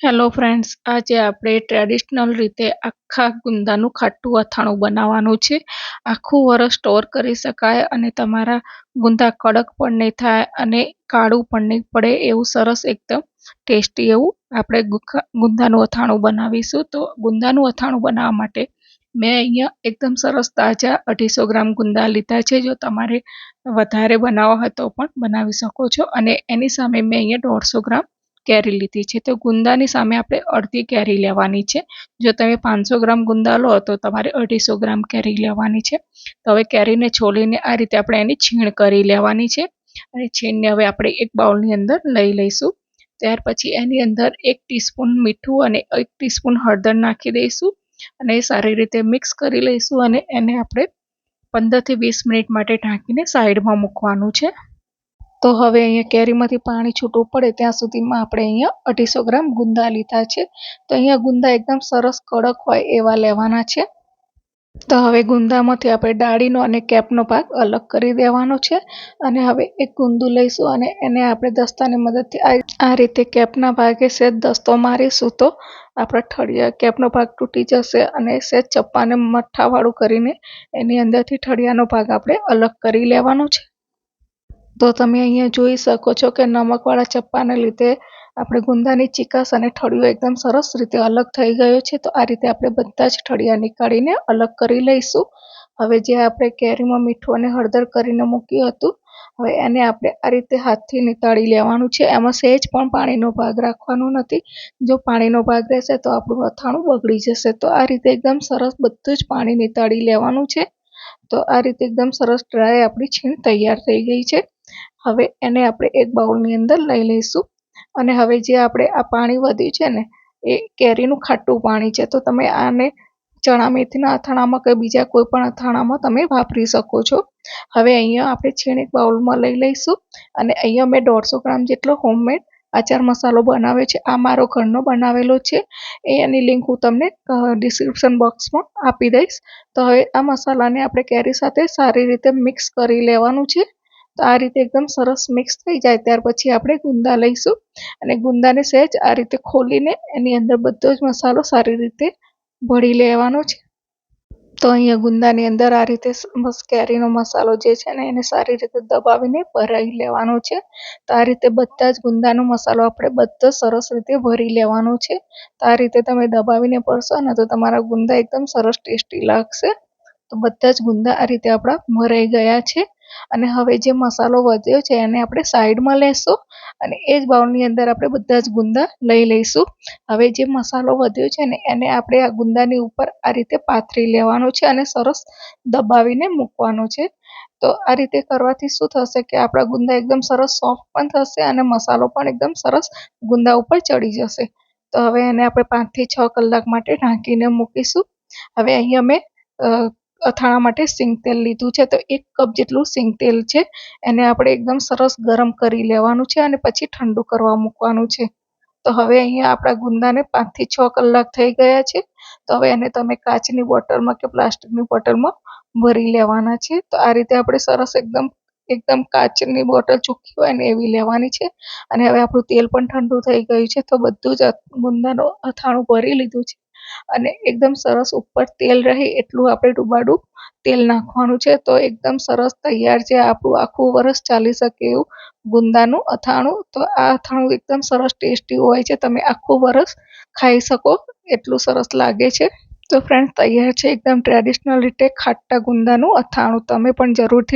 Hello friends, આજે આપણે traditional રીતે આખા ગુંદાનું ખાટું અથાણું બનાવવાનું છે. આખું વરસ સ્ટોર કરી શકાય અને તમારા ગુંદા કડક પણ નહીં થાય અને કાળું પણ નહીં પડે એવું સરસ એકદમ ટેસ્ટી એવું આપણે ગુંદાનું અથાણું બનાવીશું. તો ગુંદાનું અથાણું બનાવવા માટે મેં અહીંયા એકદમ સરસ તાજા 250 ગ્રામ ગુંદા લીધા છે. જો તમારે વધારે બનાવવા હોય તો પણ બનાવી શકો છો. અને એની સામે મેં અહીંયા 150 ગ્રામ કેરી લીધી છે. તો ગુંદાની સામે આપણે અડધી કેરી લેવાની છે. જો તમે 500 ગ્રામ ગુંદા લો તો તમારે 250 ગ્રામ કેરી લેવાની છે. તો હવે કેરીને છોલીને આ રીતે આપણે એની છીણ કરી લેવાની છે. અને છીણને હવે આપણે એક બાઉલની અંદર લઈ લઈશું. ત્યાર પછી એની અંદર 1 ટીસ્પૂન મીઠું અને 1 ટીસ્પૂન હળદર નાખી દઈશું અને સારી રીતે મિક્સ કરી લઈશું અને એને આપણે 15 થી 20 મિનિટ માટે ઢાંકીને સાઈડમાં મૂકવાનું છે. તો હવે અહીંયા કેરીમાંથી પાણી છૂટું પડે ત્યાં સુધીમાં આપણે અહીંયા 250 ગ્રામ ગુંદા લીધા છે. તો અહીંયા ગુંદા એકદમ સરસ કડક હોય એવા લેવાના છે. તો હવે ગુંદામાંથી આપણે ડાળીનો અને કેપનો ભાગ અલગ કરી દેવાનો છે. અને હવે એક ગુંદું લઈશું અને એને આપણે દસ્તાની મદદથી આ રીતે કેપના ભાગે સહેજ દસ્તો મારીશું તો આપણા ઠળિયા કેપનો ભાગ તૂટી જશે અને સહેજ ચપ્પાને મઠ્ઠાવાળું કરીને એની અંદરથી ઠળિયાનો ભાગ આપણે અલગ કરી લેવાનો છે. તો તમે અહીંયા જોઈ શકો છો કે નમકવાળા ચપ્પાને લીધે આપણે ગુંદાની ચીકાશ અને ઠળિયો એકદમ સરસ રીતે અલગ થઈ ગયો છે. તો આ રીતે આપણે બધા જ ઠળિયા નીકાળીને અલગ કરી લઈશું. હવે જે આપણે કેરીમાં મીઠું અને હળદર કરીને મૂક્યું હતું, હવે એને આપણે આ રીતે હાથથી નીતાળી લેવાનું છે. એમાં સહેજ પણ પાણીનો ભાગ રાખવાનો નથી. જો પાણીનો ભાગ રહેશે તો આપણું અથાણું બગડી જશે. તો આ રીતે એકદમ સરસ બધું જ પાણી નીતાળી લેવાનું છે. તો આ રીતે એકદમ સરસ ડ્રાય આપણી છીણ તૈયાર થઈ ગઈ છે. હવે એને આપણે એક બાઉલની અંદર લઈ લઈશું અને હવે જે આપણે આ પાણી વધ્યું છે ને એ કેરીનું ખાટું પાણી છે. તો તમે આને ચણા મેથીના અથાણામાં કે બીજા કોઈ પણ અથાણામાં તમે વાપરી શકો છો. હવે અહીંયા આપણે છીણ એક બાઉલમાં લઈ લઈશું અને અહીંયા મેં 150 ગ્રામ જેટલો હોમમેડ આચાર મસાલો બનાવ્યો છે. આ મારો ઘરનો બનાવેલો છે. એની લિંક હું તમને ડિસ્ક્રિપ્શન બોક્સમાં આપી દઈશ. તો હવે આ મસાલાને આપણે કેરી સાથે સારી રીતે મિક્સ કરી લેવાનું છે. તો આ રીતે એકદમ સરસ મિક્સ થઈ જાય ત્યાર પછી આપણે ગુંદા લઈશું અને ગુંદાને સહેજ આ રીતે ખોલીને એની અંદર બધો જ મસાલો સારી રીતે ભળી લેવાનો છે. તો અહીંયા ગુંદાની અંદર આ રીતે બસ કેરીનો મસાલો જે છે ને એને સારી રીતે દબાવીને ભરાઈ લેવાનો છે. તો આ રીતે બધા જ ગુંદાનો મસાલો આપણે બધો સરસ રીતે ભરી લેવાનો છે. તો આ રીતે તમે દબાવીને ભરશો ને તો તમારા ગુંદા એકદમ સરસ ટેસ્ટી લાગશે. તો બધા જ ગુંદા આ રીતે આપણા ભરાઈ ગયા છે. અને હવે જે મસાલો વધ્યો છે એને આપણે સાઈડમાં લેશું અને એ જ બાઉલની અંદર આપણે બધા જ ગુંદા લઈ લઈશું. હવે જે મસાલો વધ્યો છે ને એને આપણે આ ગુંદાની ઉપર આ રીતે પાથરી લેવાનો છે અને સરસ દબાવીને મૂકવાનો છે. તો આ રીતે કરવાથી શું થશે કે આપણા ગુંદા એકદમ સરસ સોફ્ટ પણ થશે અને મસાલો પણ એકદમ સરસ ગુંદા ઉપર ચડી જશે. તો હવે એને આપણે 5 થી 6 કલાક માટે ઢાંકીને મૂકીશું. હવે અહીંયા મેં અથાણા માટે સિંગ તેલ લીધું છે. તો 1 કપ જેટલું સિંગ તેલ છે. એને આપણે એકદમ સરસ ગરમ કરી લેવાનું છે અને પછી ઠંડુ કરવા મૂકવાનું છે. તો હવે અહીંયા આપણા ગુંદાને 5 થી 6 કલાક થઈ ગયા છે. તો હવે એને તમે કાચની બોટલમાં કે પ્લાસ્ટિકની બોટલમાં ભરી લેવાના છે. તો આ રીતે આપણે સરસ એકદમ કાચની બોટલ ચોખ્ખી હોય ને એવી લેવાની છે. અને હવે આપણું તેલ પણ ઠંડુ થઈ ગયું છે. તો બધું જ ગુંદાનું અથાણું ભરી લીધું છે અને એકદમ સરસ ઉપર તેલ રહે એટલું આપણે ડૂબાડૂબ તેલ નાખવાનું છે. તો એકદમ સરસ તૈયાર છે આપણું આખું વરસ ચાલી શકે એવું ગુંદાનું અથાણું. તો આ અથાણું એકદમ સરસ ટેસ્ટી હોય છે. તમે આખું વરસ ખાઈ શકો એટલું સરસ લાગે છે. તો ફ્રેન્ડ્સ તૈયાર છે એકદમ ટ્રેડિશનલ રીતે ખાટા ગુંદાનું અથાણું. તમે પણ જરૂરથી